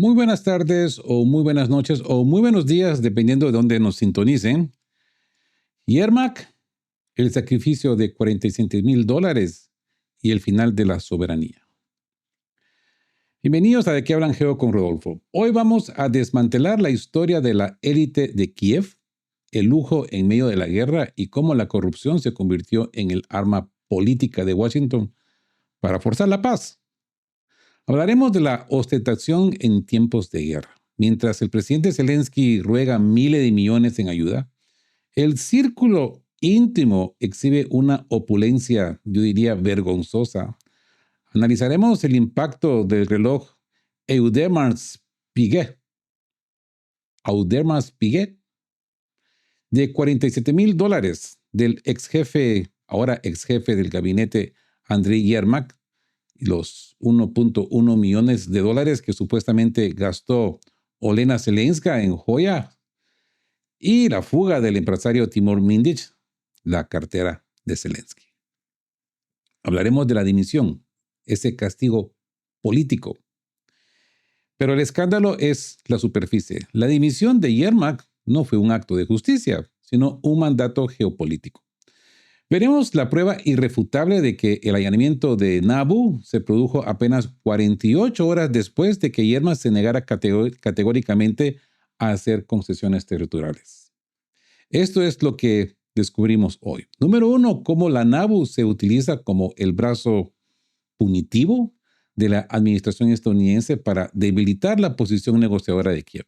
Muy buenas tardes o muy buenas noches o muy buenos días, dependiendo de dónde nos sintonicen. Yermak, el sacrificio de $47,000 y el final de la soberanía. Bienvenidos a De qué hablan Geo con Rodolfo. Hoy vamos a desmantelar la historia de la élite de Kiev, el lujo en medio de la guerra y cómo la corrupción se convirtió en el arma política de Washington para forzar la paz. Hablaremos de la ostentación en tiempos de guerra. Mientras el presidente Zelensky ruega miles de millones en ayuda, el círculo íntimo exhibe una opulencia, yo diría, vergonzosa. Analizaremos el impacto del reloj Audemars Piguet, Audemars Piguet, de $47,000 del ex jefe, ahora ex jefe del gabinete Andriy Yermak, y los $1.1 millones que supuestamente gastó Olena Zelenska en joya, y la fuga del empresario Timur Mindich, la cartera de Zelensky. Hablaremos de la dimisión, ese castigo político. Pero el escándalo es la superficie. La dimisión de Yermak no fue un acto de justicia, sino un mandato geopolítico. Veremos la prueba irrefutable de que el allanamiento de Nabu se produjo apenas 48 horas después de que Yermak se negara categóricamente a hacer concesiones territoriales. Esto es lo que descubrimos hoy. Número uno, cómo la NABU se utiliza como el brazo punitivo de la administración estadounidense para debilitar la posición negociadora de Kiev.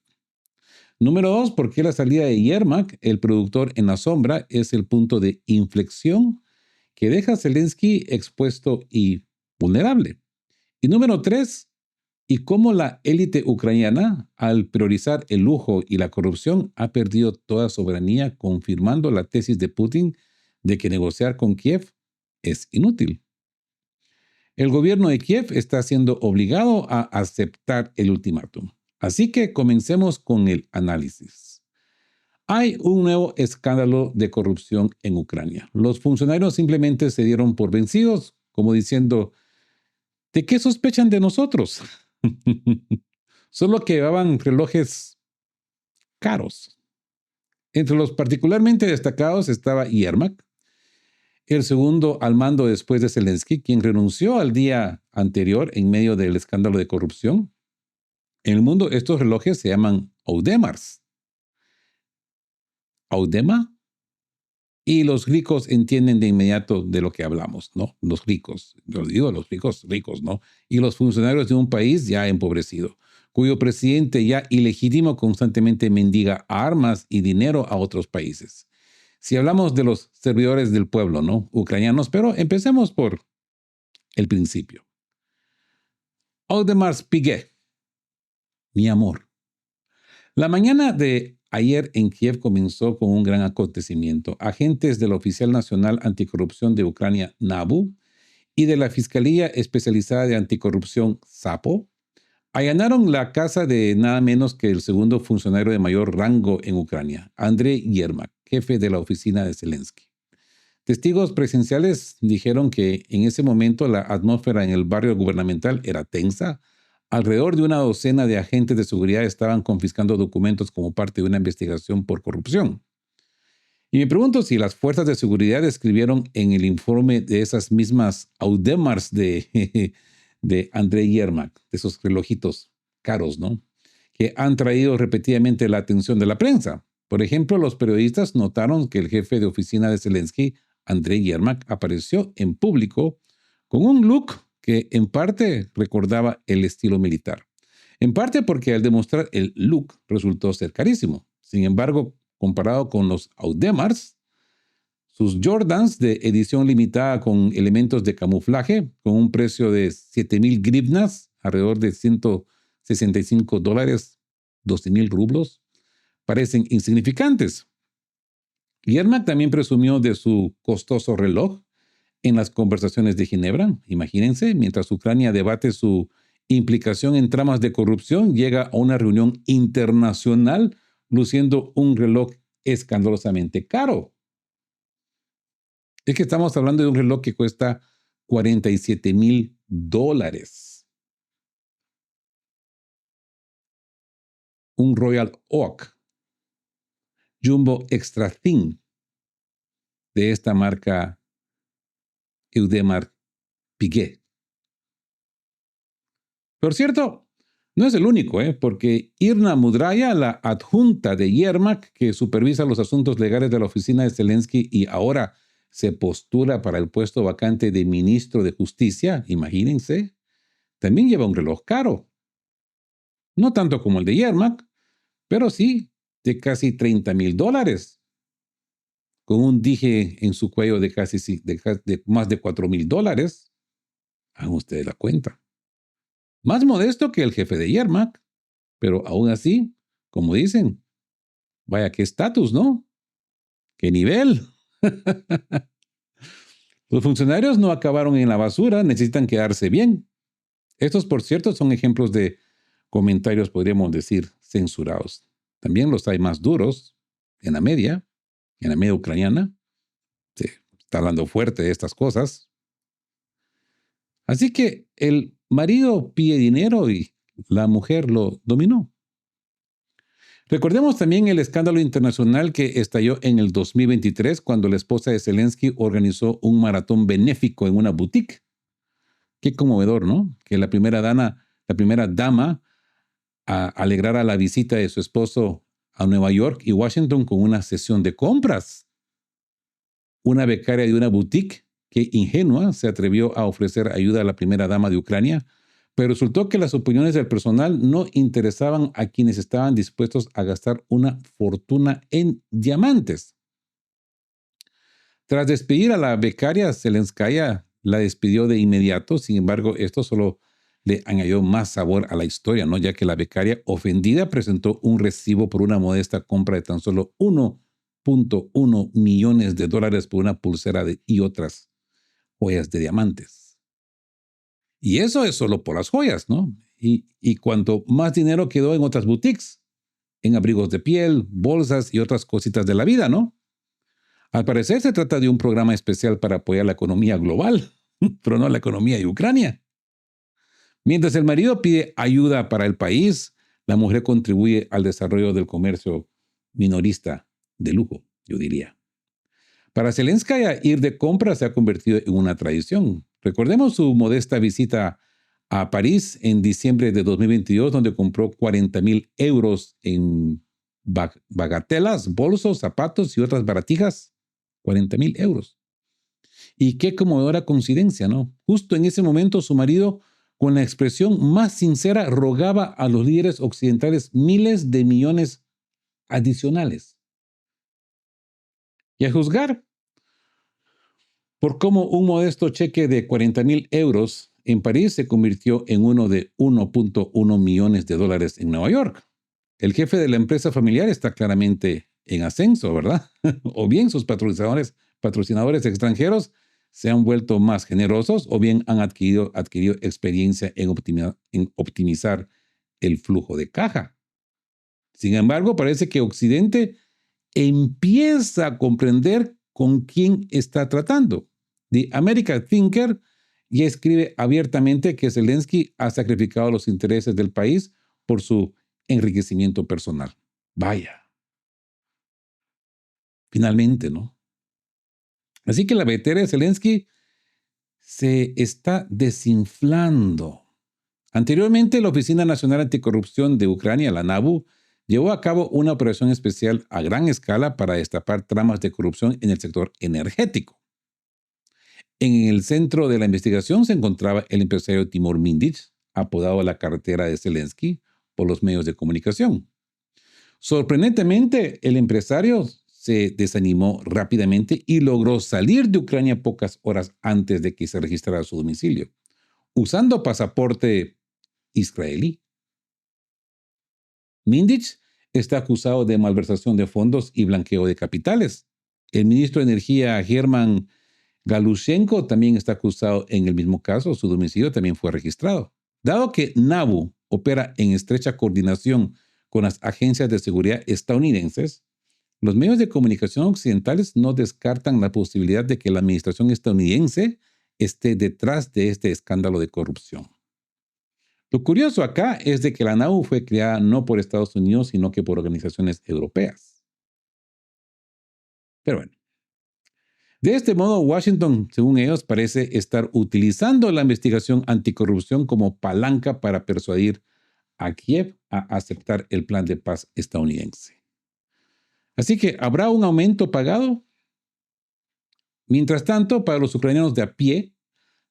Número dos, por qué la salida de Yermak, el productor en la sombra, es el punto de inflexión que deja a Zelensky expuesto y vulnerable. Y número tres, y cómo la élite ucraniana, al priorizar el lujo y la corrupción, ha perdido toda soberanía, confirmando la tesis de Putin de que negociar con Kiev es inútil. El gobierno de Kiev está siendo obligado a aceptar el ultimátum. Así que comencemos con el análisis. Hay un nuevo escándalo de corrupción en Ucrania. Los funcionarios simplemente se dieron por vencidos, como diciendo, ¿de qué sospechan de nosotros? Solo que llevaban relojes caros. Entre los particularmente destacados estaba Yermak, el segundo al mando después de Zelensky, quien renunció al día anterior en medio del escándalo de corrupción. En el mundo, estos relojes se llaman Audemars. Audema. Y los ricos entienden de inmediato de lo que hablamos, ¿no? Los ricos, yo digo los ricos, ricos, ¿no? Y los funcionarios de un país ya empobrecido, cuyo presidente ya ilegítimo constantemente mendiga armas y dinero a otros países. Si hablamos de los servidores del pueblo, ¿no? Ucranianos, pero empecemos por el principio. Audemars Piguet, mi amor. La mañana de ayer en Kiev comenzó con un gran acontecimiento. Agentes de la Oficial Nacional Anticorrupción de Ucrania, NABU, y de la Fiscalía Especializada de Anticorrupción, SAPO, allanaron la casa de nada menos que el segundo funcionario de mayor rango en Ucrania, Andriy Yermak, jefe de la oficina de Zelensky. Testigos presenciales dijeron que en ese momento la atmósfera en el barrio gubernamental era tensa. Alrededor de una docena de agentes de seguridad estaban confiscando documentos como parte de una investigación por corrupción. Y me pregunto si las fuerzas de seguridad escribieron en el informe de esas mismas Audemars de Andrei Yermak, de esos relojitos caros, ¿no? Que han traído repetidamente la atención de la prensa. Por ejemplo, los periodistas notaron que el jefe de oficina de Zelensky, Andrei Yermak, apareció en público con un look que en parte recordaba el estilo militar. En parte porque al demostrar el look resultó ser carísimo. Sin embargo, comparado con los Audemars, sus Jordans de edición limitada con elementos de camuflaje, con un precio de 7,000 grivnas, alrededor de $165, 12,000 rublos, parecen insignificantes. Yermak también presumió de su costoso reloj en las conversaciones de Ginebra. Imagínense, mientras Ucrania debate su implicación en tramas de corrupción, llega a una reunión internacional luciendo un reloj escandalosamente caro. Es que estamos hablando de un reloj que cuesta $47,000. un Royal Oak Jumbo Extra Thin de esta marca Audemars Piguet. Por cierto, no es el único, porque Irna Mudraya, la adjunta de Yermak, que supervisa los asuntos legales de la oficina de Zelensky y ahora se postula para el puesto vacante de ministro de Justicia, imagínense, también lleva un reloj caro. No tanto como el de Yermak, pero sí de casi $30,000, con un dije en su cuello de más de $4,000. Hagan ustedes la cuenta. Más modesto que el jefe de Yermak, pero aún así, como dicen, vaya qué estatus, ¿no? ¡Qué nivel! Los funcionarios no acabaron en la basura, necesitan quedarse bien. Estos, por cierto, son ejemplos de comentarios, podríamos decir, censurados. También los hay más duros en la media ucraniana. Se está hablando fuerte de estas cosas. Así que el marido pide dinero y la mujer lo dominó. Recordemos también el escándalo internacional que estalló en el 2023 cuando la esposa de Zelensky organizó un maratón benéfico en una boutique. Qué conmovedor, ¿no? Que la primera dama alegrara la visita de su esposo a Nueva York y Washington con una sesión de compras. Una becaria de una boutique que ingenua se atrevió a ofrecer ayuda a la primera dama de Ucrania, pero resultó que las opiniones del personal no interesaban a quienes estaban dispuestos a gastar una fortuna en diamantes. Tras despedir a la becaria, Zelenskaya la despidió de inmediato. Sin embargo, esto solo le añadió más sabor a la historia, ¿no? Ya que la becaria ofendida presentó un recibo por una modesta compra de tan solo $1.1 millones por una pulsera y otras joyas de diamantes. Y eso es solo por las joyas, ¿no? Y cuanto más dinero quedó en otras boutiques, en abrigos de piel, bolsas y otras cositas de la vida, ¿no? Al parecer se trata de un programa especial para apoyar la economía global, pero no la economía de Ucrania. Mientras el marido pide ayuda para el país, la mujer contribuye al desarrollo del comercio minorista de lujo, yo diría. Para Zelenskaya, ir de compras se ha convertido en una tradición. Recordemos su modesta visita a París en diciembre de 2022, donde compró 40,000 euros en bagatelas, bolsos, zapatos y otras baratijas. 40,000 euros. Y qué conmovedora coincidencia, ¿no? Justo en ese momento su marido, con la expresión más sincera, rogaba a los líderes occidentales miles de millones adicionales. Y a juzgar por cómo un modesto cheque de 40,000 euros en París se convirtió en uno de $1.1 millones en Nueva York. El jefe de la empresa familiar está claramente en ascenso, ¿verdad? O bien sus patrocinadores extranjeros se han vuelto más generosos o bien han adquirido experiencia en optimizar el flujo de caja. Sin embargo, parece que Occidente empieza a comprender con quién está tratando. The American Thinker ya escribe abiertamente que Zelensky ha sacrificado los intereses del país por su enriquecimiento personal. Vaya. Finalmente, ¿no? Así que la billetera de Zelensky se está desinflando. Anteriormente, la Oficina Nacional Anticorrupción de Ucrania, la NABU, llevó a cabo una operación especial a gran escala para destapar tramas de corrupción en el sector energético. En el centro de la investigación se encontraba el empresario Timur Mindich, apodado la cartera de Zelensky por los medios de comunicación. Sorprendentemente, el empresario se desanimó rápidamente y logró salir de Ucrania pocas horas antes de que se registrara su domicilio, usando pasaporte israelí. Mindich está acusado de malversación de fondos y blanqueo de capitales. El ministro de Energía, German Galushenko, también está acusado en el mismo caso. Su domicilio también fue registrado. Dado que NABU opera en estrecha coordinación con las agencias de seguridad estadounidenses, los medios de comunicación occidentales no descartan la posibilidad de que la administración estadounidense esté detrás de este escándalo de corrupción. Lo curioso acá es de que la NAU fue creada no por Estados Unidos, sino que por organizaciones europeas. Pero bueno, de este modo, Washington, según ellos, parece estar utilizando la investigación anticorrupción como palanca para persuadir a Kiev a aceptar el plan de paz estadounidense. Así que, ¿habrá un aumento pagado? Mientras tanto, para los ucranianos de a pie,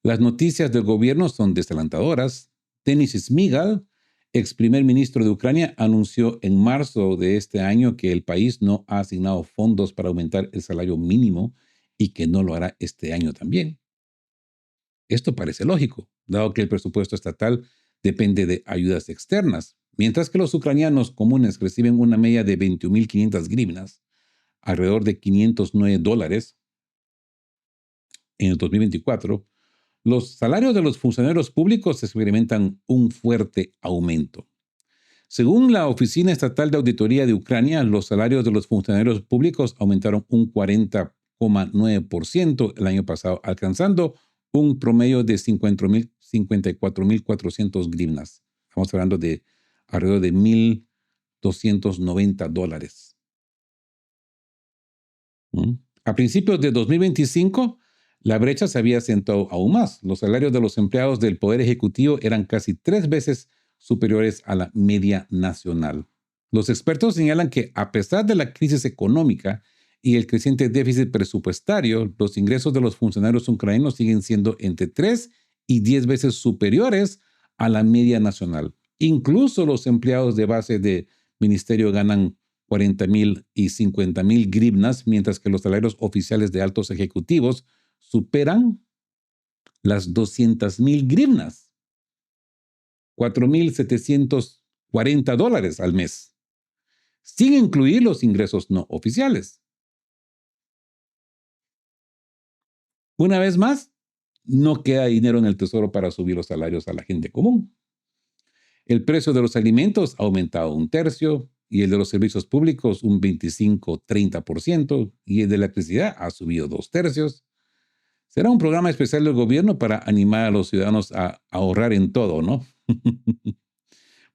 las noticias del gobierno son desalentadoras. Denis Shmyhal, ex primer ministro de Ucrania, anunció en marzo de este año que el país no ha asignado fondos para aumentar el salario mínimo y que no lo hará este año también. Esto parece lógico, dado que el presupuesto estatal depende de ayudas externas, mientras que los ucranianos comunes reciben una media de 21.500 grivnas, alrededor de $509 en el 2024. Los salarios de los funcionarios públicos experimentan un fuerte aumento. Según la Oficina Estatal de Auditoría de Ucrania, los salarios de los funcionarios públicos aumentaron un 40,9% el año pasado, alcanzando un promedio de 54.400 grivnas. Estamos hablando de alrededor de $1.290. A principios de 2025, la brecha se había acentuado aún más. Los salarios de los empleados del Poder Ejecutivo eran casi 3 veces superiores a la media nacional. Los expertos señalan que, a pesar de la crisis económica y el creciente déficit presupuestario, los ingresos de los funcionarios ucranianos siguen siendo entre 3 y 10 veces superiores a la media nacional. Incluso los empleados de base de ministerio ganan 40.000 y 50.000 grivnas, mientras que los salarios oficiales de altos ejecutivos superan las 200.000 grivnas, $4.740 al mes, sin incluir los ingresos no oficiales. Una vez más, no queda dinero en el tesoro para subir los salarios a la gente común. El precio de los alimentos ha aumentado un tercio, y el de los servicios públicos un 25-30%, y el de la electricidad ha subido 2/3. Será un programa especial del gobierno para animar a los ciudadanos a ahorrar en todo, ¿no?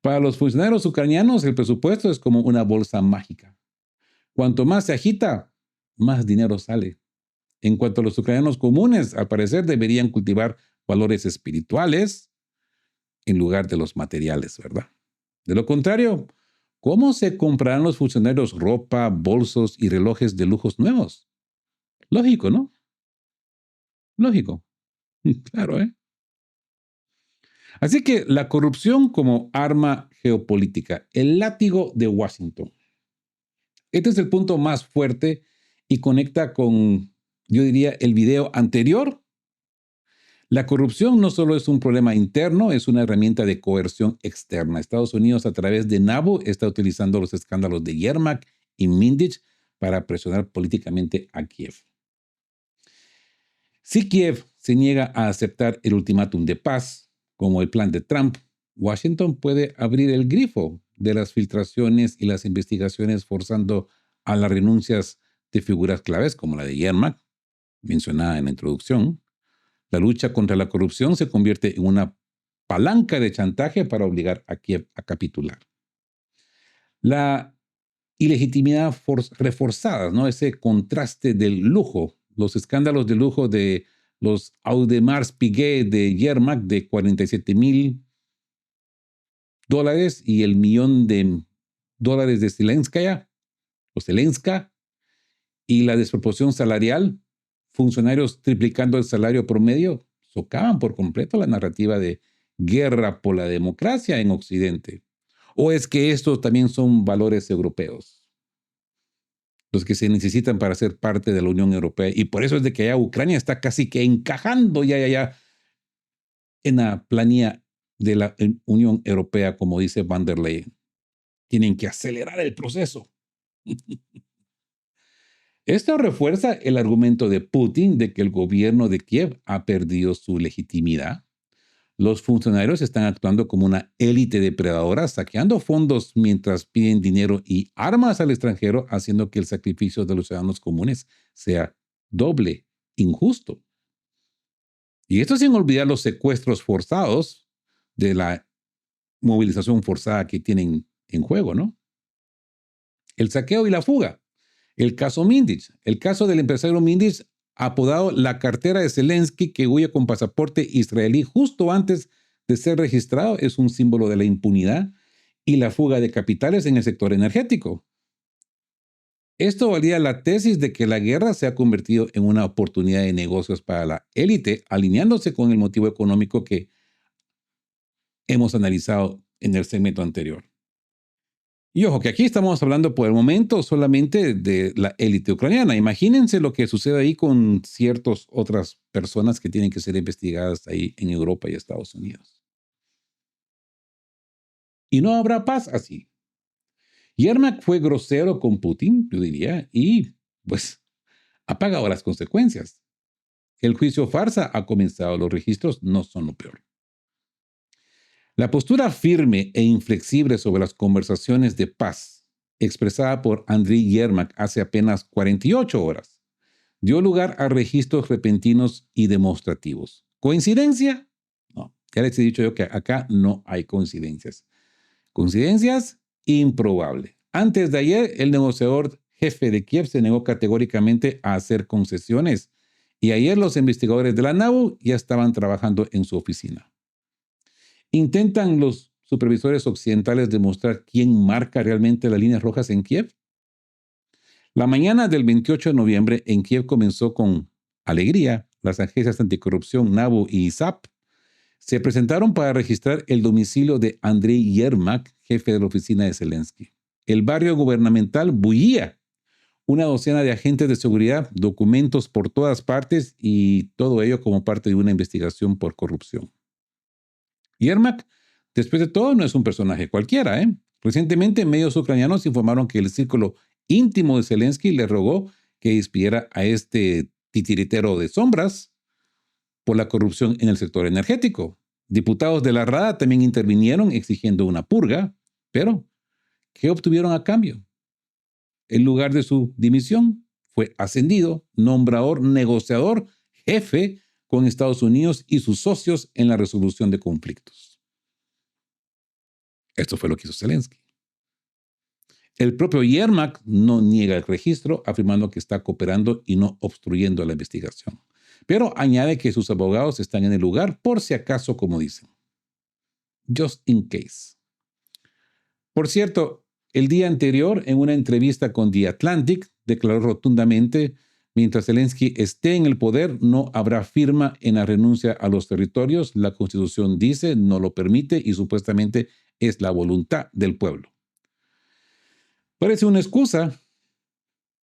Para los funcionarios ucranianos, el presupuesto es como una bolsa mágica. Cuanto más se agita, más dinero sale. En cuanto a los ucranianos comunes, al parecer deberían cultivar valores espirituales en lugar de los materiales, ¿verdad? De lo contrario, ¿cómo se comprarán los funcionarios ropa, bolsos y relojes de lujos nuevos? Lógico, ¿no? Lógico. Claro, ¿eh? Así que la corrupción como arma geopolítica, el látigo de Washington. Este es el punto más fuerte y conecta con, yo diría, el video anterior. La corrupción no solo es un problema interno, es una herramienta de coerción externa. Estados Unidos, a través de NABU, está utilizando los escándalos de Yermak y Mindich para presionar políticamente a Kiev. Si Kiev se niega a aceptar el ultimátum de paz, como el plan de Trump, Washington puede abrir el grifo de las filtraciones y las investigaciones, forzando a las renuncias de figuras claves como la de Yermak, mencionada en la introducción. La lucha contra la corrupción se convierte en una palanca de chantaje para obligar a Kiev a capitular. La ilegitimidad reforzada, ¿no? Ese contraste del lujo, los escándalos de lujo de los Audemars Piguet de Yermak de $47.000 y el $1.000.000 de Zelenskaya, o Zelenska, y la desproporción salarial, funcionarios triplicando el salario promedio, socavan por completo la narrativa de guerra por la democracia en Occidente. ¿O es que estos también son valores europeos, los que se necesitan para ser parte de la Unión Europea? Y por eso es de que ya Ucrania está casi que encajando ya en la planilla de la Unión Europea, como dice Van der Leyen. Tienen que acelerar el proceso. Esto refuerza el argumento de Putin de que el gobierno de Kiev ha perdido su legitimidad. Los funcionarios están actuando como una élite depredadora, saqueando fondos mientras piden dinero y armas al extranjero, haciendo que el sacrificio de los ciudadanos comunes sea doble injusto. Y esto sin olvidar los secuestros forzados de la movilización forzada que tienen en juego, ¿no? El saqueo y la fuga. El caso Mindich. El caso del empresario Mindich, apodado la cartera de Zelensky, que huye con pasaporte israelí justo antes de ser registrado, es un símbolo de la impunidad y la fuga de capitales en el sector energético. Esto valida la tesis de que la guerra se ha convertido en una oportunidad de negocios para la élite, alineándose con el motivo económico que hemos analizado en el segmento anterior. Y ojo, que aquí estamos hablando por el momento solamente de la élite ucraniana. Imagínense lo que sucede ahí con ciertas otras personas que tienen que ser investigadas ahí en Europa y Estados Unidos. Y no habrá paz así. Yermak fue grosero con Putin, yo diría, y pues ha pagado las consecuencias. El juicio farsa ha comenzado, los registros no son lo peor. La postura firme e inflexible sobre las conversaciones de paz, expresada por Andriy Yermak hace apenas 48 horas, dio lugar a registros repentinos y demostrativos. ¿Coincidencia? No, ya les he dicho yo que acá no hay coincidencias. Coincidencias improbables. Antes de ayer, el negociador jefe de Kiev se negó categóricamente a hacer concesiones y ayer los investigadores de la NABU ya estaban trabajando en su oficina. ¿Intentan los supervisores occidentales demostrar quién marca realmente las líneas rojas en Kiev? La mañana del 28 de noviembre en Kiev comenzó con alegría. Las agencias anticorrupción NABU y ISAP se presentaron para registrar el domicilio de Andriy Yermak, jefe de la oficina de Zelensky. El barrio gubernamental bullía. Una docena de agentes de seguridad, documentos por todas partes y todo ello como parte de una investigación por corrupción. Yermak, después de todo, no es un personaje cualquiera, ¿eh? Recientemente, medios ucranianos informaron que el círculo íntimo de Zelensky le rogó que despidiera a este titiritero de sombras por la corrupción en el sector energético. Diputados de la Rada también intervinieron exigiendo una purga, pero ¿qué obtuvieron a cambio? En lugar de su dimisión, fue ascendido, nombrador, negociador, jefe con Estados Unidos y sus socios en la resolución de conflictos. Esto fue lo que hizo Zelensky. El propio Yermak no niega el registro, afirmando que está cooperando y no obstruyendo la investigación. Pero añade que sus abogados están en el lugar por si acaso, como dicen. Just in case. Por cierto, el día anterior, en una entrevista con The Atlantic, declaró rotundamente: mientras Zelensky esté en el poder, no habrá firma en la renuncia a los territorios. La Constitución dice, no lo permite y supuestamente es la voluntad del pueblo. Parece una excusa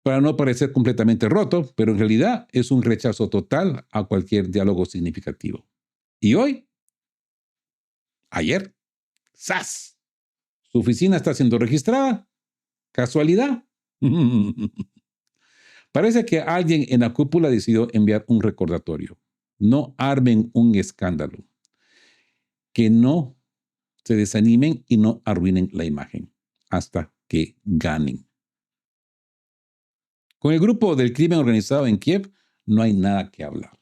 para no parecer completamente roto, pero en realidad es un rechazo total a cualquier diálogo significativo. Y hoy, ayer, ¡zas! Su oficina está siendo registrada. ¿Casualidad? Parece que alguien en la cúpula decidió enviar un recordatorio. No armen un escándalo. Que no se desanimen y no arruinen la imagen hasta que ganen. Con el grupo del crimen organizado en Kiev no hay nada que hablar.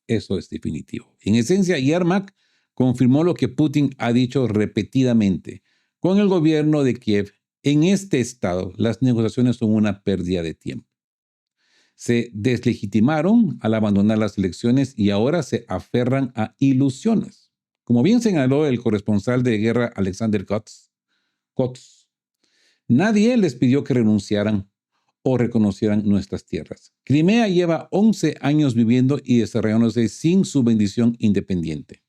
Eso es definitivo. En esencia, Yermak confirmó lo que Putin ha dicho repetidamente. Con el gobierno de Kiev, en este estado, las negociaciones son una pérdida de tiempo. Se deslegitimaron al abandonar las elecciones y ahora se aferran a ilusiones. Como bien señaló el corresponsal de guerra Alexander Kotz, nadie les pidió que renunciaran o reconocieran nuestras tierras. Crimea lleva 11 años viviendo y desarrollándose sin su bendición independiente.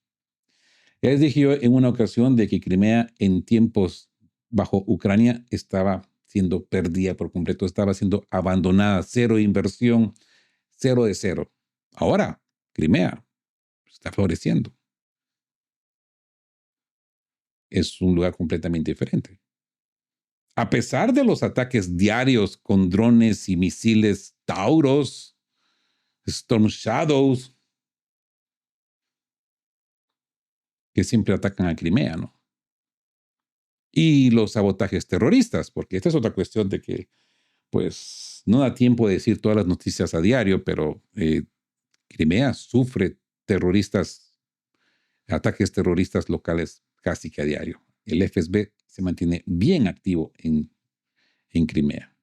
Les dije yo en una ocasión de que Crimea en tiempos bajo Ucrania estaba siendo perdida por completo, estaba siendo abandonada, cero inversión, cero de cero. Ahora, Crimea está floreciendo. Es un lugar completamente diferente. A pesar de los ataques diarios con drones y misiles Tauros, Storm Shadows, que siempre atacan a Crimea, ¿no? Y los sabotajes terroristas, porque esta es otra cuestión de que, pues, no da tiempo de decir todas las noticias a diario, pero Crimea sufre ataques terroristas locales casi que a diario. el FSB se mantiene bien activo en Crimea.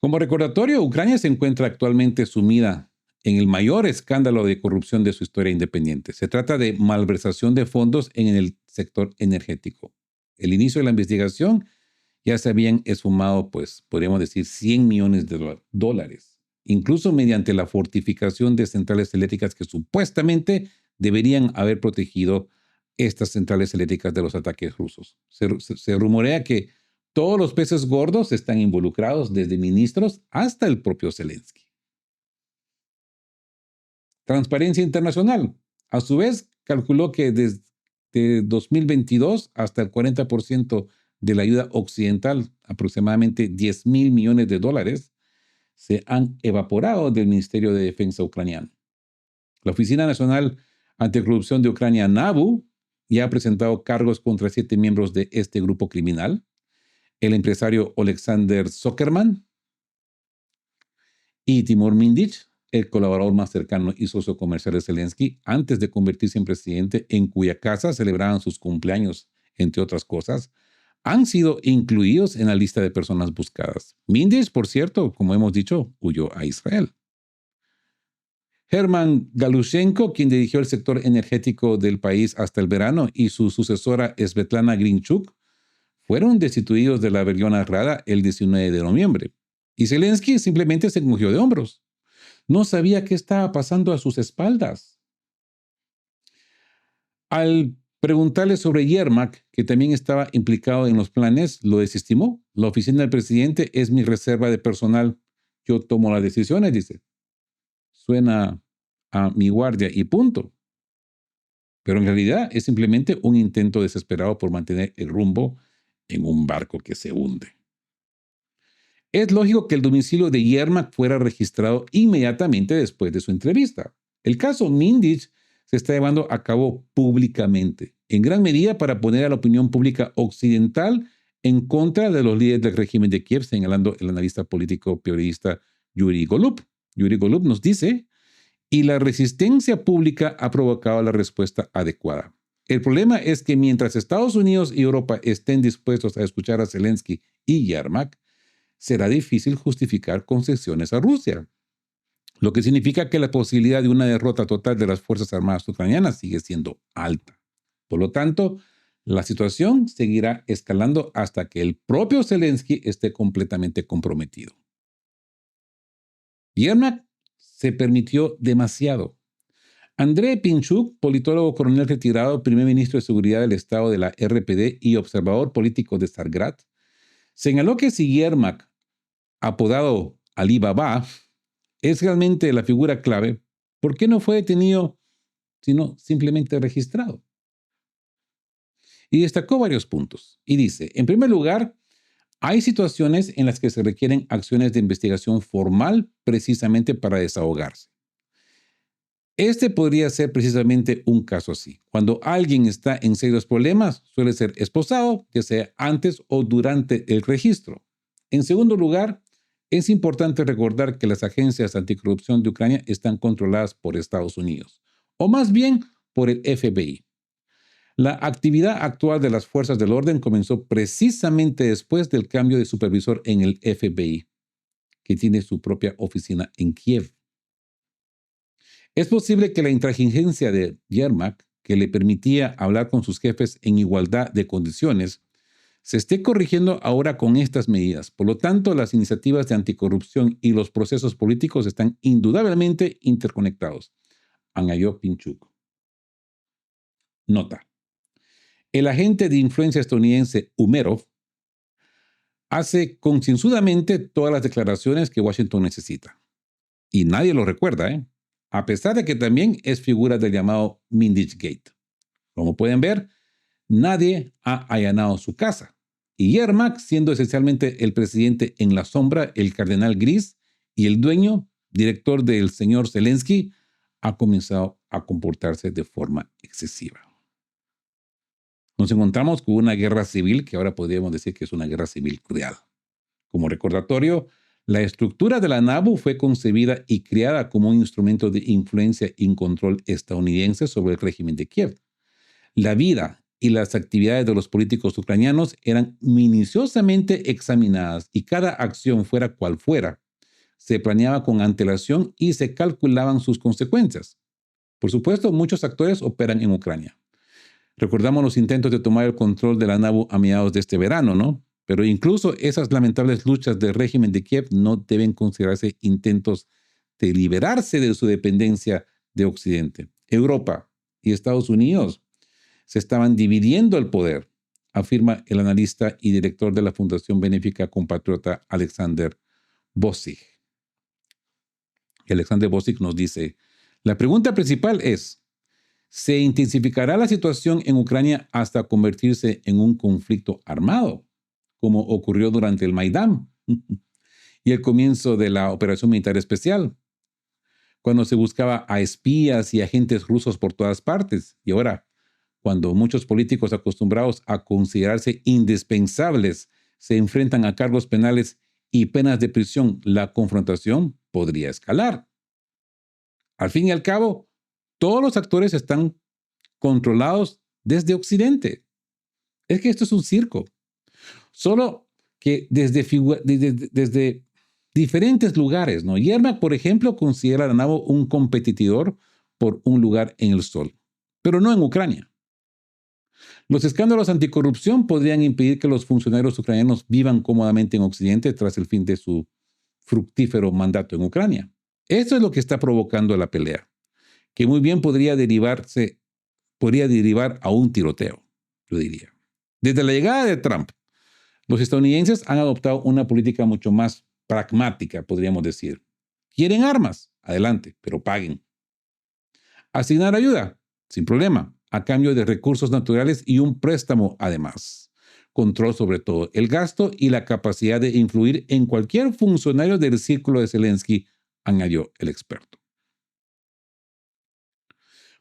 Como recordatorio, Ucrania se encuentra actualmente sumida en el mayor escándalo de corrupción de su historia independiente. Se trata de malversación de fondos en el sector energético. El inicio de la investigación ya se habían esfumado, pues, podríamos decir, 100 millones de dólares, incluso mediante la fortificación de centrales eléctricas que supuestamente deberían haber protegido estas centrales eléctricas de los ataques rusos. Se rumorea que todos los peces gordos están involucrados, desde ministros hasta el propio Zelensky. Transparencia Internacional, a su vez, calculó que desde 2022 hasta el 40% de la ayuda occidental, aproximadamente 10 mil millones de dólares, se han evaporado del Ministerio de Defensa ucraniano. La Oficina Nacional Anticorrupción de Ucrania, NABU, ya ha presentado cargos contra 7 miembros de este grupo criminal. El empresario Oleksandr Zuckerman y Timur Mindich, el colaborador más cercano y socio comercial de Zelensky, antes de convertirse en presidente, en cuya casa celebraban sus cumpleaños, entre otras cosas, han sido incluidos en la lista de personas buscadas. Mindich, por cierto, como hemos dicho, huyó a Israel. Herman Galushenko, quien dirigió el sector energético del país hasta el verano, y su sucesora Svetlana Grinchuk, fueron destituidos de la Verjona Rada el 19 de noviembre. Y Zelensky simplemente se encogió de hombros. No sabía qué estaba pasando a sus espaldas. Al preguntarle sobre Yermak, que también estaba implicado en los planes, lo desestimó. La oficina del presidente es mi reserva de personal. Yo tomo las decisiones, dice. Suena a mi guardia y punto. Pero en realidad es simplemente un intento desesperado por mantener el rumbo en un barco que se hunde. Es lógico que el domicilio de Yermak fuera registrado inmediatamente después de su entrevista. El caso Mindich se está llevando a cabo públicamente, en gran medida para poner a la opinión pública occidental en contra de los líderes del régimen de Kiev, señalando el analista político periodista Yuri Golub. Yuri Golub nos dice, y la resistencia pública ha provocado la respuesta adecuada. El problema es que mientras Estados Unidos y Europa estén dispuestos a escuchar a Zelensky y Yermak, será difícil justificar concesiones a Rusia, lo que significa que la posibilidad de una derrota total de las Fuerzas Armadas ucranianas sigue siendo alta. Por lo tanto, la situación seguirá escalando hasta que el propio Zelensky esté completamente comprometido. Yermak se permitió demasiado. Andrei Pinchuk, politólogo coronel retirado, primer ministro de Seguridad del Estado de la RPD y observador político de Stargard, señaló que si Yermak, apodado Ali Baba, es realmente la figura clave, ¿por qué no fue detenido, sino simplemente registrado? Y destacó varios puntos. Y dice, en primer lugar, hay situaciones en las que se requieren acciones de investigación formal precisamente para desahogarse. Este podría ser precisamente un caso así. Cuando alguien está en serios problemas, suele ser esposado, ya sea antes o durante el registro. En segundo lugar, es importante recordar que las agencias anticorrupción de Ucrania están controladas por Estados Unidos, o más bien por el FBI. La actividad actual de las fuerzas del orden comenzó precisamente después del cambio de supervisor en el FBI, que tiene su propia oficina en Kiev. Es posible que la intransigencia de Yermak, que le permitía hablar con sus jefes en igualdad de condiciones, se esté corrigiendo ahora con estas medidas. Por lo tanto, las iniciativas de anticorrupción y los procesos políticos están indudablemente interconectados, añadió Pinchuk. Nota. El agente de influencia estadounidense Umerov hace concienzudamente todas las declaraciones que Washington necesita. Y nadie lo recuerda, a pesar de que también es figura del llamado Mindich Gate. Como pueden ver, nadie ha allanado su casa. Y Yermak, siendo esencialmente el presidente en la sombra, el cardenal gris, y el dueño, director del señor Zelensky, ha comenzado a comportarse de forma excesiva. Nos encontramos con una guerra civil que ahora podríamos decir que es una guerra civil real. Como recordatorio, La estructura de la NABU fue concebida y creada como un instrumento de influencia y control estadounidense sobre el régimen de Kiev. La vida y las actividades de los políticos ucranianos eran minuciosamente examinadas y cada acción, fuera cual fuera, se planeaba con antelación y se calculaban sus consecuencias. Por supuesto, muchos actores operan en Ucrania. Recordamos los intentos de tomar el control de la NABU a mediados de este verano, ¿no? Pero incluso esas lamentables luchas del régimen de Kiev no deben considerarse intentos de liberarse de su dependencia de Occidente. Europa y Estados Unidos se estaban dividiendo el poder, afirma el analista y director de la Fundación Benéfica Compatriota Alexander Bosich. Alexander Bosich nos dice, la pregunta principal es, ¿se intensificará la situación en Ucrania hasta convertirse en un conflicto armado, como ocurrió durante el Maidán y el comienzo de la operación militar especial, cuando se buscaba a espías y agentes rusos por todas partes? Y ahora, cuando muchos políticos acostumbrados a considerarse indispensables se enfrentan a cargos penales y penas de prisión, la confrontación podría escalar. Al fin y al cabo, todos los actores están controlados desde Occidente. Es que esto es un circo. Solo que desde diferentes lugares, ¿no? Yermak, por ejemplo, considera a la NABU un competidor por un lugar en el sol, pero no en Ucrania. Los escándalos anticorrupción podrían impedir que los funcionarios ucranianos vivan cómodamente en Occidente tras el fin de su fructífero mandato en Ucrania. Esto es lo que está provocando la pelea, que muy bien podría derivar a un tiroteo, yo diría. Desde la llegada de Trump, los estadounidenses han adoptado una política mucho más pragmática, podríamos decir. ¿Quieren armas? Adelante, pero paguen. Asignar ayuda, sin problema, a cambio de recursos naturales y un préstamo además. Control sobre todo el gasto y la capacidad de influir en cualquier funcionario del círculo de Zelensky, añadió el experto.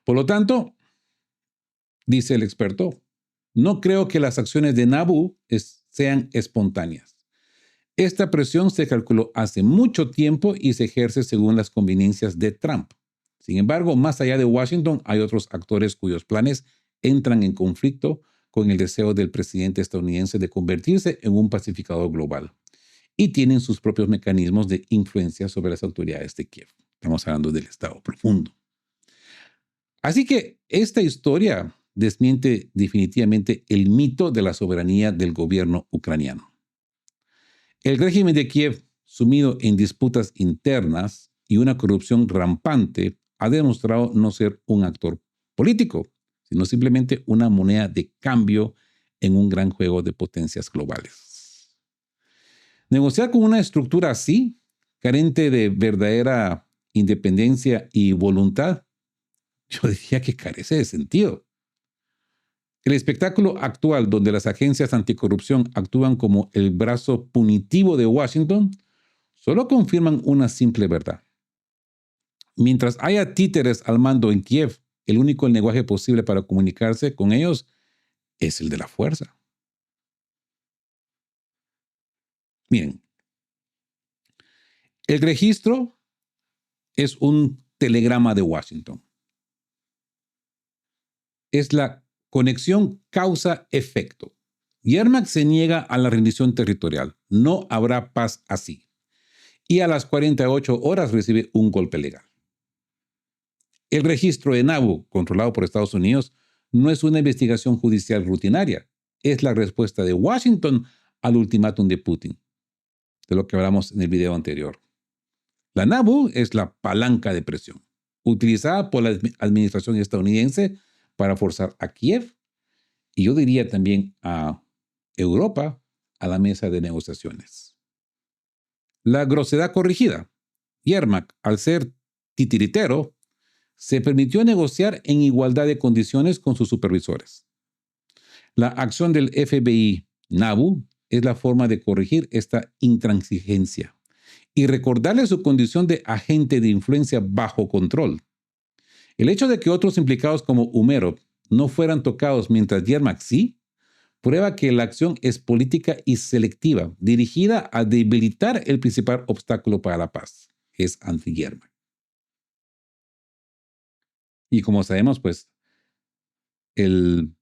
Por lo tanto, dice el experto, no creo que las acciones de NABU sean espontáneas. Esta presión se calculó hace mucho tiempo y se ejerce según las conveniencias de Trump. Sin embargo, más allá de Washington, hay otros actores cuyos planes entran en conflicto con el deseo del presidente estadounidense de convertirse en un pacificador global y tienen sus propios mecanismos de influencia sobre las autoridades de Kiev. Estamos hablando del Estado profundo. Así que esta historia desmiente definitivamente el mito de la soberanía del gobierno ucraniano. El régimen de Kiev, sumido en disputas internas y una corrupción rampante, ha demostrado no ser un actor político, sino simplemente una moneda de cambio en un gran juego de potencias globales. Negociar con una estructura así, carente de verdadera independencia y voluntad, yo diría que carece de sentido. El espectáculo actual, donde las agencias anticorrupción actúan como el brazo punitivo de Washington, solo confirman una simple verdad. Mientras haya títeres al mando en Kiev, el único lenguaje posible para comunicarse con ellos es el de la fuerza. Miren, el registro es un telegrama de Washington. Es la conexión causa-efecto. Yermak se niega a la rendición territorial. No habrá paz así. Y a las 48 horas recibe un golpe legal. El registro de NABU, controlado por Estados Unidos, no es una investigación judicial rutinaria. Es la respuesta de Washington al ultimátum de Putin, de lo que hablamos en el video anterior. La NABU es la palanca de presión, utilizada por la administración estadounidense para forzar a Kiev y yo diría también a Europa a la mesa de negociaciones. La grosedad corrigida. Yermak, al ser titiritero, se permitió negociar en igualdad de condiciones con sus supervisores. La acción del FBI NABU es la forma de corregir esta intransigencia y recordarle su condición de agente de influencia bajo control. El hecho de que otros implicados como Umerov no fueran tocados mientras Yermak sí, prueba que la acción es política y selectiva, dirigida a debilitar el principal obstáculo para la paz, que es anti-Yermak. Y como sabemos, pues, el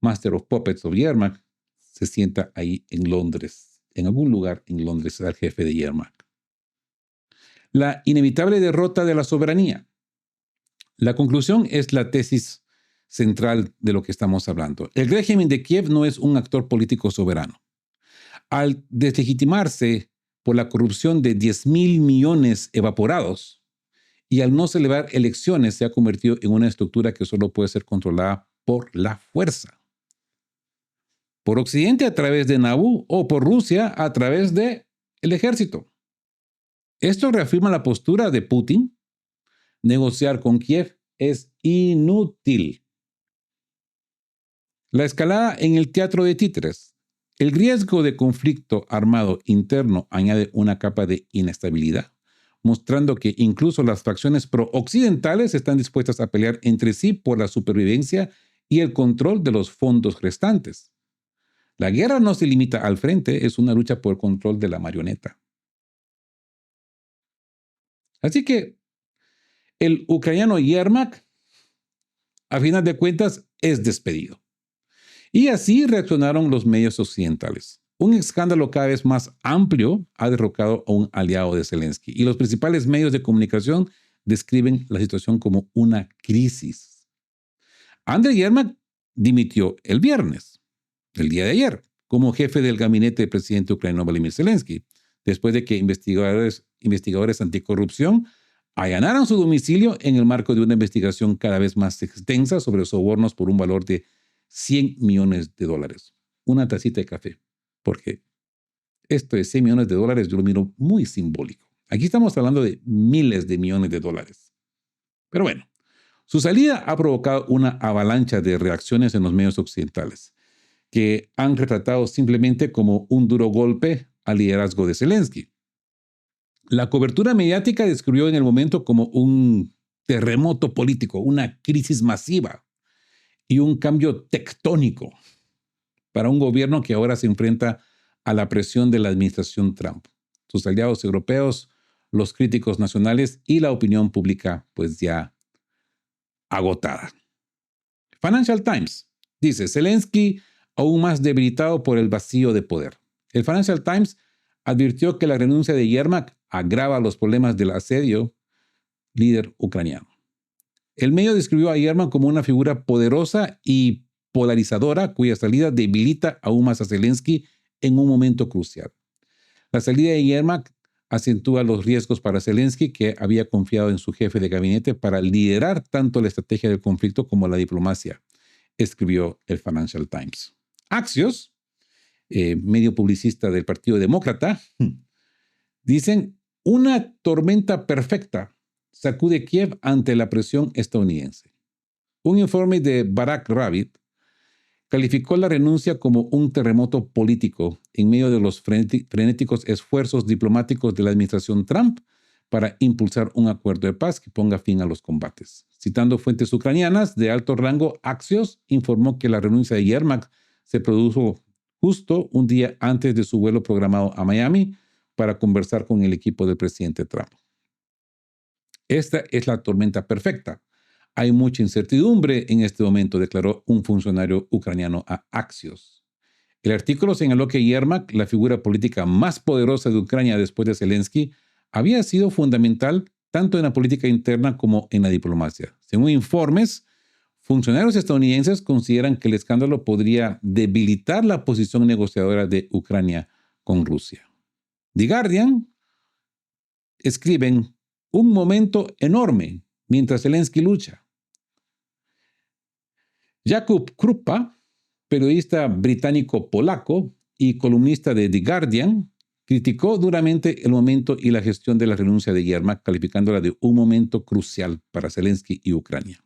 Master of Puppets of Yermak se sienta ahí en Londres, en algún lugar en Londres, al jefe de Yermak. La inevitable derrota de la soberanía. La conclusión es la tesis central de lo que estamos hablando. El régimen de Kiev no es un actor político soberano. Al deslegitimarse por la corrupción de 10.000 millones evaporados y al no celebrar elecciones, se ha convertido en una estructura que solo puede ser controlada por la fuerza. Por Occidente a través de Naboo o por Rusia a través del ejército. Esto reafirma la postura de Putin. Negociar con Kiev es inútil. La escalada en el teatro de títeres. El riesgo de conflicto armado interno añade una capa de inestabilidad, mostrando que incluso las facciones pro-occidentales están dispuestas a pelear entre sí por la supervivencia y el control de los fondos restantes. La guerra no se limita al frente, es una lucha por el control de la marioneta. Así que el ucraniano Yermak, a final de cuentas, es despedido. Y así reaccionaron los medios occidentales. Un escándalo cada vez más amplio ha derrocado a un aliado de Zelensky y los principales medios de comunicación describen la situación como una crisis. Andriy Yermak dimitió el viernes, el día de ayer, como jefe del gabinete del presidente ucraniano Volodymyr Zelensky, después de que investigadores anticorrupción allanaran su domicilio en el marco de una investigación cada vez más extensa sobre sobornos por un valor de $100 millones. Una tacita de café, porque esto de $100 millones yo lo miro muy simbólico. Aquí estamos hablando de miles de millones de dólares. Pero bueno, su salida ha provocado una avalancha de reacciones en los medios occidentales, que han retratado simplemente como un duro golpe al liderazgo de Zelensky. La cobertura mediática describió en el momento como un terremoto político, una crisis masiva y un cambio tectónico para un gobierno que ahora se enfrenta a la presión de la administración Trump, sus aliados europeos, los críticos nacionales y la opinión pública pues ya agotada. Financial Times dice, Zelensky aún más debilitado por el vacío de poder. El Financial Times advirtió que la renuncia de Yermak agrava los problemas del asedio líder ucraniano. El medio describió a Yermak como una figura poderosa y polarizadora cuya salida debilita aún más a Zelensky en un momento crucial. La salida de Yermak acentúa los riesgos para Zelensky, que había confiado en su jefe de gabinete para liderar tanto la estrategia del conflicto como la diplomacia, escribió el Financial Times. Axios, medio publicista del Partido Demócrata, dicen, una tormenta perfecta sacude Kiev ante la presión estadounidense. Un informe de Barack Rabbit calificó la renuncia como un terremoto político en medio de los frenéticos esfuerzos diplomáticos de la administración Trump para impulsar un acuerdo de paz que ponga fin a los combates. Citando fuentes ucranianas de alto rango, Axios informó que la renuncia de Yermak se produjo justo un día antes de su vuelo programado a Miami para conversar con el equipo del presidente Trump. Esta es la tormenta perfecta. Hay mucha incertidumbre en este momento, declaró un funcionario ucraniano a Axios. El artículo señaló que Yermak, la figura política más poderosa de Ucrania después de Zelensky, había sido fundamental tanto en la política interna como en la diplomacia. Según informes, funcionarios estadounidenses consideran que el escándalo podría debilitar la posición negociadora de Ucrania con Rusia. The Guardian escriben un momento enorme mientras Zelensky lucha. Jakub Krupa, periodista británico-polaco y columnista de The Guardian, criticó duramente el momento y la gestión de la renuncia de Yermak, calificándola de un momento crucial para Zelensky y Ucrania.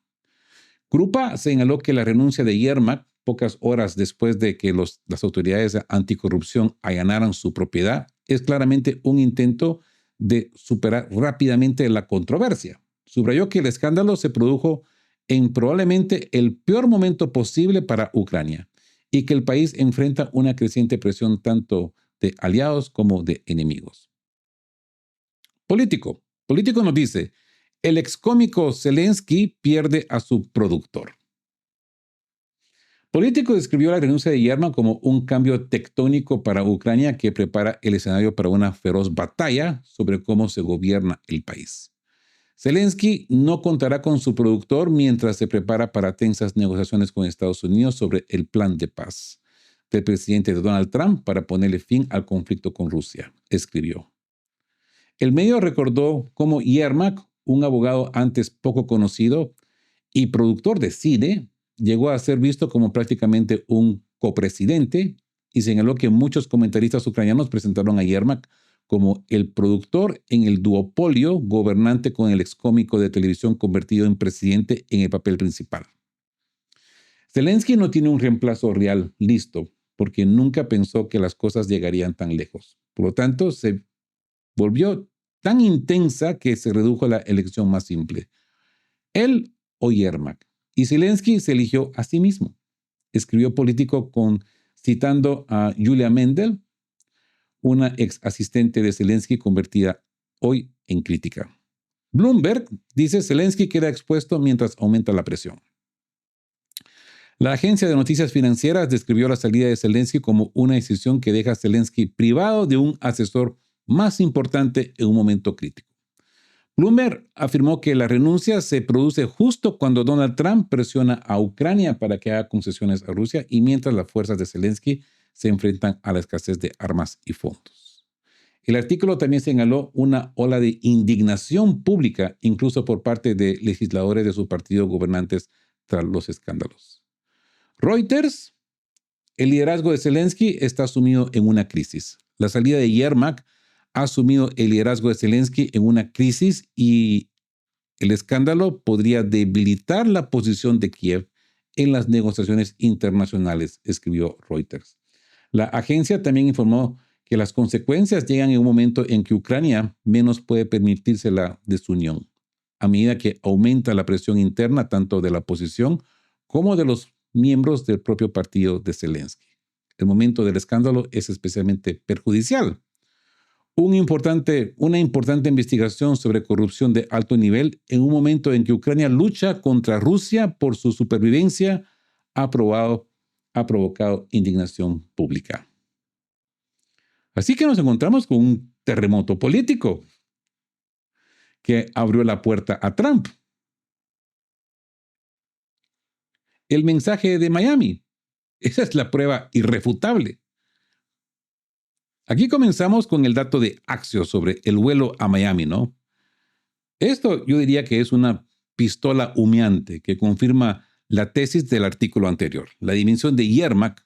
Krupa señaló que la renuncia de Yermak, pocas horas después de que las autoridades anticorrupción allanaran su propiedad, es claramente un intento de superar rápidamente la controversia. Subrayó que el escándalo se produjo en probablemente el peor momento posible para Ucrania y que el país enfrenta una creciente presión tanto de aliados como de enemigos. Político nos dice, el excómico Zelensky pierde a su productor. Político describió la renuncia de Yermak como un cambio tectónico para Ucrania que prepara el escenario para una feroz batalla sobre cómo se gobierna el país. Zelensky no contará con su productor mientras se prepara para tensas negociaciones con Estados Unidos sobre el plan de paz del presidente Donald Trump para ponerle fin al conflicto con Rusia, escribió. El medio recordó cómo Yermak, un abogado antes poco conocido y productor de cine, llegó a ser visto como prácticamente un copresidente y señaló que muchos comentaristas ucranianos presentaron a Yermak como el productor en el duopolio gobernante con el excómico de televisión convertido en presidente en el papel principal. Zelensky no tiene un reemplazo real listo porque nunca pensó que las cosas llegarían tan lejos. Por lo tanto, se volvió tan intensa que se redujo a la elección más simple. Él o Yermak. Y Zelensky se eligió a sí mismo. Escribió Político citando a Julia Mendel, una ex asistente de Zelensky convertida hoy en crítica. Bloomberg dice Zelensky queda expuesto mientras aumenta la presión. La agencia de noticias financieras describió la salida de Zelensky como una decisión que deja a Zelensky privado de un asesor más importante en un momento crítico. Bloomberg afirmó que la renuncia se produce justo cuando Donald Trump presiona a Ucrania para que haga concesiones a Rusia y mientras las fuerzas de Zelensky se enfrentan a la escasez de armas y fondos. El artículo también señaló una ola de indignación pública, incluso por parte de legisladores de su partido gobernantes tras los escándalos. Reuters, el liderazgo de Zelensky está sumido en una crisis. La salida de Yermak ha asumido el liderazgo de Zelensky en una crisis y el escándalo podría debilitar la posición de Kiev en las negociaciones internacionales, escribió Reuters. La agencia también informó que las consecuencias llegan en un momento en que Ucrania menos puede permitirse la desunión, a medida que aumenta la presión interna tanto de la oposición como de los miembros del propio partido de Zelensky. El momento del escándalo es especialmente perjudicial. Una importante investigación sobre corrupción de alto nivel en un momento en que Ucrania lucha contra Rusia por su supervivencia ha provocado indignación pública. Así que nos encontramos con un terremoto político que abrió la puerta a Trump. El mensaje de Miami. Esa es la prueba irrefutable. Aquí comenzamos con el dato de Axios sobre el vuelo a Miami, ¿no? Esto yo diría que es una pistola humeante que confirma la tesis del artículo anterior. La dimensión de Yermak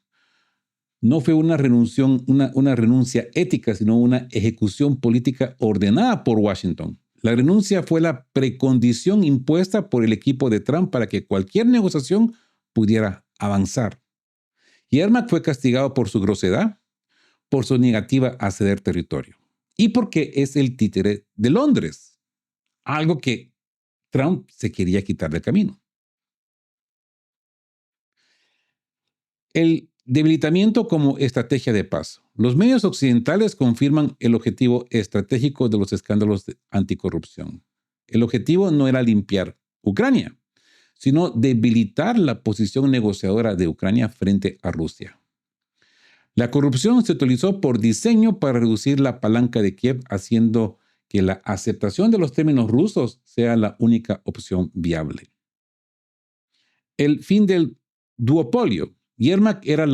no fue una renuncia ética, sino una ejecución política ordenada por Washington. La renuncia fue la precondición impuesta por el equipo de Trump para que cualquier negociación pudiera avanzar. Yermak fue castigado por su grosedad, por su negativa a ceder territorio y porque es el títere de Londres, algo que Trump se quería quitar del camino. El debilitamiento como estrategia de paz. Los medios occidentales confirman el objetivo estratégico de los escándalos de anticorrupción. El objetivo no era limpiar Ucrania, sino debilitar la posición negociadora de Ucrania frente a Rusia. La corrupción se utilizó por diseño para reducir la palanca de Kiev, haciendo que la aceptación de los términos rusos sea la única opción viable. El fin del duopolio. Yermak era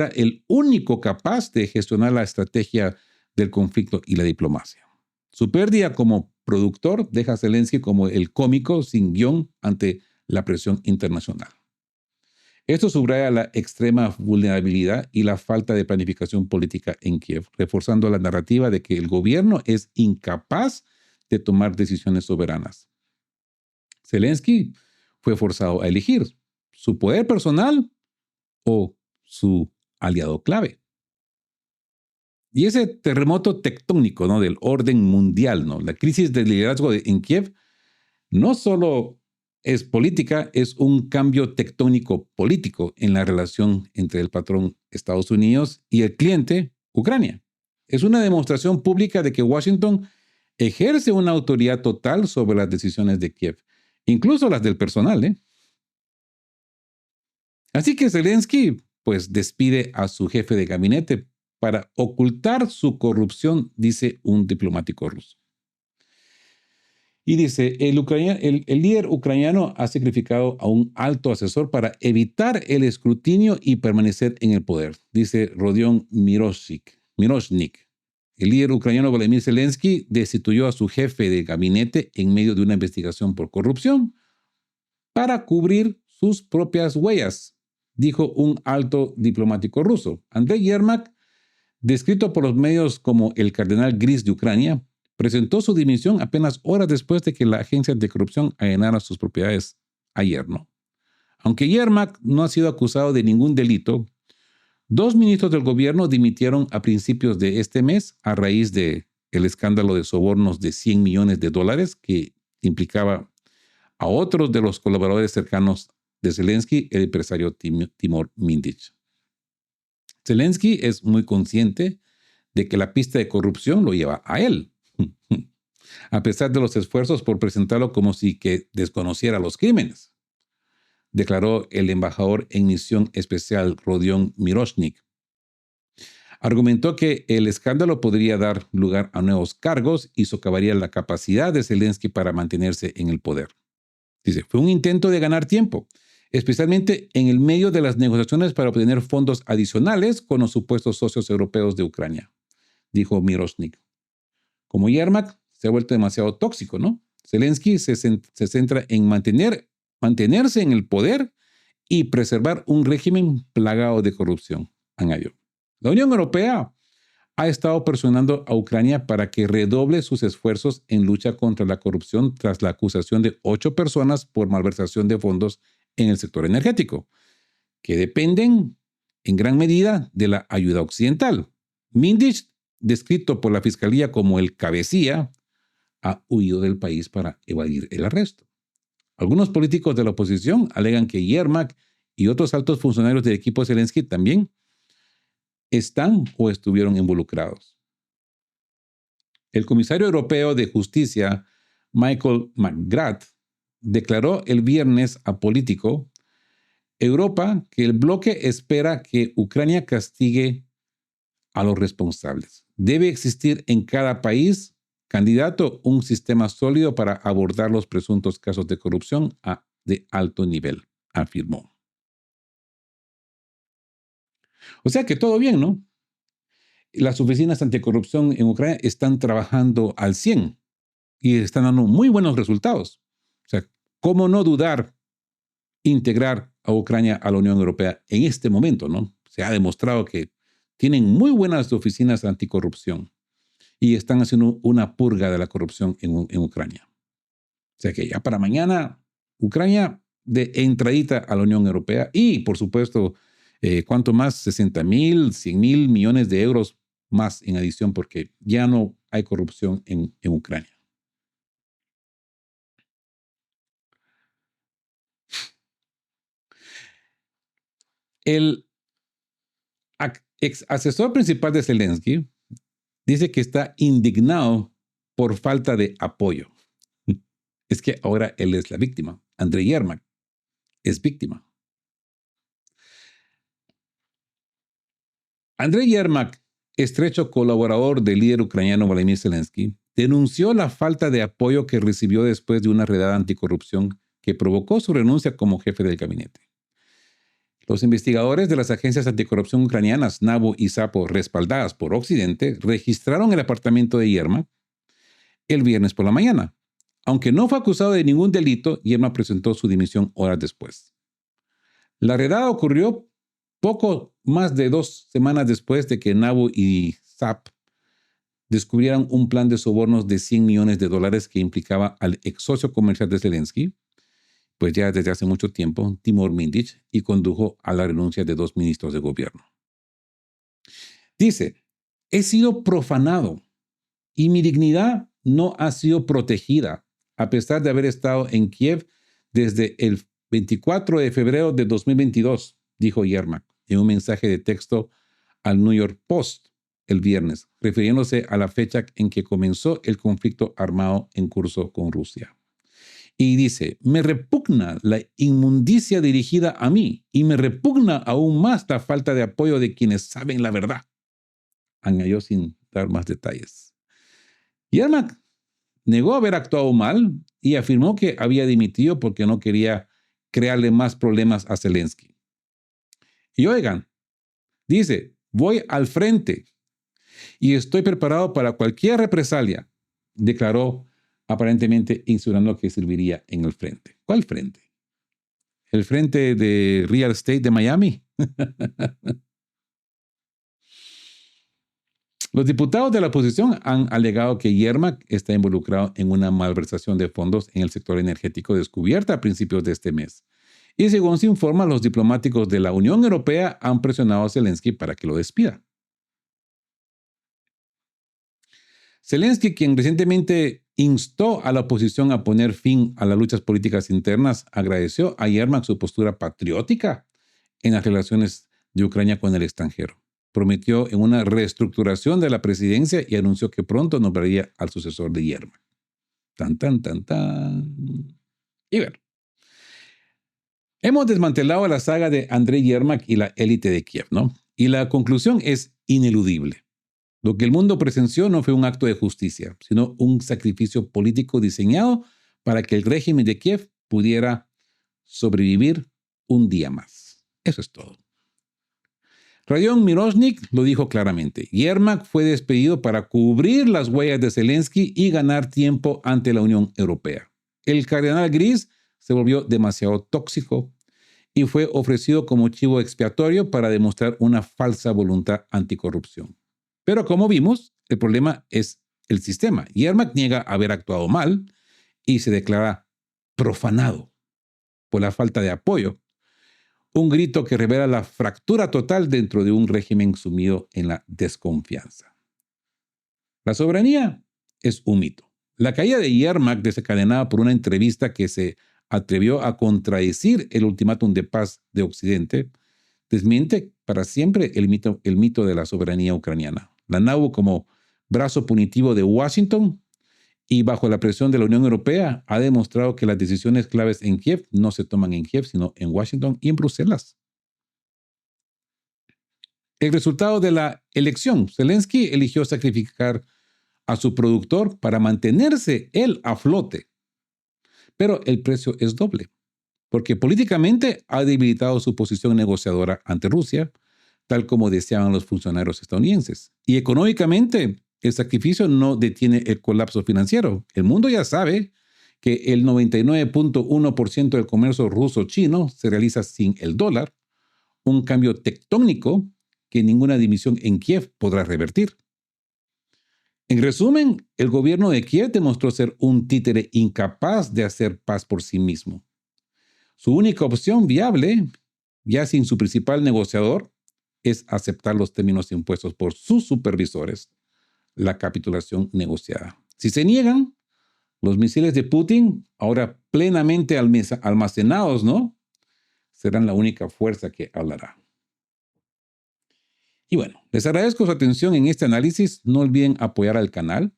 el único capaz de gestionar la estrategia del conflicto y la diplomacia. Su pérdida como productor deja a Zelensky como el cómico sin guión ante la presión internacional. Esto subraya la extrema vulnerabilidad y la falta de planificación política en Kiev, reforzando la narrativa de que el gobierno es incapaz de tomar decisiones soberanas. Zelensky fue forzado a elegir su poder personal o su aliado clave. Y ese terremoto tectónico, ¿no?, del orden mundial, ¿no?, la crisis de liderazgo en Kiev, no solo es política, es un cambio tectónico político en la relación entre el patrón Estados Unidos y el cliente Ucrania. Es una demostración pública de que Washington ejerce una autoridad total sobre las decisiones de Kiev, incluso las del personal, ¿eh? Así que Zelensky, pues, despide a su jefe de gabinete para ocultar su corrupción, dice un diplomático ruso. Y dice, el líder ucraniano ha sacrificado a un alto asesor para evitar el escrutinio y permanecer en el poder, dice Rodion Miroshnik. El líder ucraniano Volodymyr Zelensky destituyó a su jefe de gabinete en medio de una investigación por corrupción para cubrir sus propias huellas, dijo un alto diplomático ruso. Andrei Yermak, descrito por los medios como el cardenal gris de Ucrania, presentó su dimisión apenas horas después de que la agencia anticorrupción allanara sus propiedades ayer, ¿no? Aunque Yermak no ha sido acusado de ningún delito, dos ministros del gobierno dimitieron a principios de este mes a raíz del escándalo de sobornos de $100 millones que implicaba a otros de los colaboradores cercanos de Zelensky, el empresario Timur Mindich. Zelensky es muy consciente de que la pista de corrupción lo lleva a él, a pesar de los esfuerzos por presentarlo como si que desconociera los crímenes, declaró el embajador en misión especial Rodion Miroshnik. Argumentó que el escándalo podría dar lugar a nuevos cargos y socavaría la capacidad de Zelensky para mantenerse en el poder. Dice, fue un intento de ganar tiempo, especialmente en el medio de las negociaciones para obtener fondos adicionales con los supuestos socios europeos de Ucrania, dijo Miroshnik. Como Yermak se ha vuelto demasiado tóxico, ¿no? Zelensky se centra en mantenerse en el poder y preservar un régimen plagado de corrupción, añadió. La Unión Europea ha estado presionando a Ucrania para que redoble sus esfuerzos en lucha contra la corrupción tras la acusación de 8 personas por malversación de fondos en el sector energético, que dependen en gran medida de la ayuda occidental. Mindich, descrito por la fiscalía como el cabecilla, ha huido del país para evadir el arresto. Algunos políticos de la oposición alegan que Yermak y otros altos funcionarios del equipo de Zelensky también están o estuvieron involucrados. El comisario europeo de justicia, Michael McGrath, declaró el viernes a Político Europa que el bloque espera que Ucrania castigue a los responsables. Debe existir en cada país candidato un sistema sólido para abordar los presuntos casos de corrupción de alto nivel, afirmó. O sea que todo bien, ¿no? Las oficinas anticorrupción en Ucrania están trabajando al 100 y están dando muy buenos resultados. O sea, ¿cómo no dudar integrar a Ucrania a la Unión Europea en este momento, ¿no? Se ha demostrado que tienen muy buenas oficinas anticorrupción y están haciendo una purga de la corrupción en Ucrania. O sea que ya para mañana, Ucrania de entradita a la Unión Europea y, por supuesto, ¿cuánto más? 60,000, 100,000 millones de euros más en adición porque ya no hay corrupción en Ucrania. El ex asesor principal de Zelensky dice que está indignado por falta de apoyo. Es que ahora él es la víctima. Andrei Yermak es víctima. Andrei Yermak, estrecho colaborador del líder ucraniano Volodymyr Zelensky, denunció la falta de apoyo que recibió después de una redada anticorrupción que provocó su renuncia como jefe del gabinete. Los investigadores de las agencias anticorrupción ucranianas NABU y SAPO, respaldadas por Occidente, registraron el apartamento de Yermak el viernes por la mañana. Aunque no fue acusado de ningún delito, Yermak presentó su dimisión horas después. La redada ocurrió poco más de 2 semanas después de que NABU y SAP descubrieran un plan de sobornos de $100 millones que implicaba al ex socio comercial de Zelensky, pues ya desde hace mucho tiempo, Timur Mindich, y condujo a la renuncia de 2 ministros de gobierno. Dice, he sido profanado y mi dignidad no ha sido protegida, a pesar de haber estado en Kiev desde el 24 de febrero de 2022, dijo Yermak en un mensaje de texto al New York Post el viernes, refiriéndose a la fecha en que comenzó el conflicto armado en curso con Rusia. Y dice, me repugna la inmundicia dirigida a mí y me repugna aún más la falta de apoyo de quienes saben la verdad, añadió sin dar más detalles. Yermak negó haber actuado mal y afirmó que había dimitido porque no quería crearle más problemas a Zelensky. Y oigan, dice, voy al frente y estoy preparado para cualquier represalia, declaró aparentemente insinuando que serviría en el frente. ¿Cuál frente? ¿El frente de Real Estate de Miami? Los diputados de la oposición han alegado que Yermak está involucrado en una malversación de fondos en el sector energético descubierta a principios de este mes. Y según se informa, los diplomáticos de la Unión Europea han presionado a Zelensky para que lo despida. Zelensky, quien recientemente instó a la oposición a poner fin a las luchas políticas internas, agradeció a Yermak su postura patriótica en las relaciones de Ucrania con el extranjero. Prometió en una reestructuración de la presidencia y anunció que pronto nombraría al sucesor de Yermak. Tan, tan, tan, tan. Y bueno, hemos desmantelado la saga de Andrei Yermak y la élite de Kiev, ¿no? Y la conclusión es ineludible. Lo que el mundo presenció no fue un acto de justicia, sino un sacrificio político diseñado para que el régimen de Kiev pudiera sobrevivir un día más. Eso es todo. Radion Miroshnik lo dijo claramente. Yermak fue despedido para cubrir las huellas de Zelensky y ganar tiempo ante la Unión Europea. El cardenal Gris se volvió demasiado tóxico y fue ofrecido como chivo expiatorio para demostrar una falsa voluntad anticorrupción. Pero como vimos, el problema es el sistema. Yermak niega haber actuado mal y se declara profanado por la falta de apoyo. Un grito que revela la fractura total dentro de un régimen sumido en la desconfianza. La soberanía es un mito. La caída de Yermak, desencadenada por una entrevista que se atrevió a contradecir el ultimátum de paz de Occidente, desmiente para siempre el mito de la soberanía ucraniana. La NABU, como brazo punitivo de Washington y bajo la presión de la Unión Europea, ha demostrado que las decisiones claves en Kiev no se toman en Kiev, sino en Washington y en Bruselas. El resultado de la elección, Zelensky eligió sacrificar a su productor para mantenerse él a flote. Pero el precio es doble, porque políticamente ha debilitado su posición negociadora ante Rusia, tal como deseaban los funcionarios estadounidenses. Y económicamente, el sacrificio no detiene el colapso financiero. El mundo ya sabe que el 99.1% del comercio ruso-chino se realiza sin el dólar, un cambio tectónico que ninguna división en Kiev podrá revertir. En resumen, el gobierno de Kiev demostró ser un títere incapaz de hacer paz por sí mismo. Su única opción viable, ya sin su principal negociador, es aceptar los términos impuestos por sus supervisores, la capitulación negociada. Si se niegan, los misiles de Putin, ahora plenamente almacenados, ¿no?, serán la única fuerza que hablará. Y bueno, les agradezco su atención en este análisis. No olviden apoyar al canal.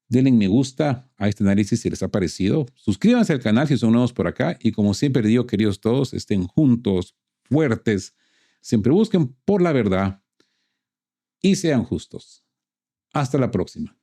Denle me gusta a este análisis si les ha parecido. Suscríbanse al canal si son nuevos por acá. Y como siempre digo, queridos todos, estén juntos, fuertes. Siempre busquen por la verdad y sean justos. Hasta la próxima.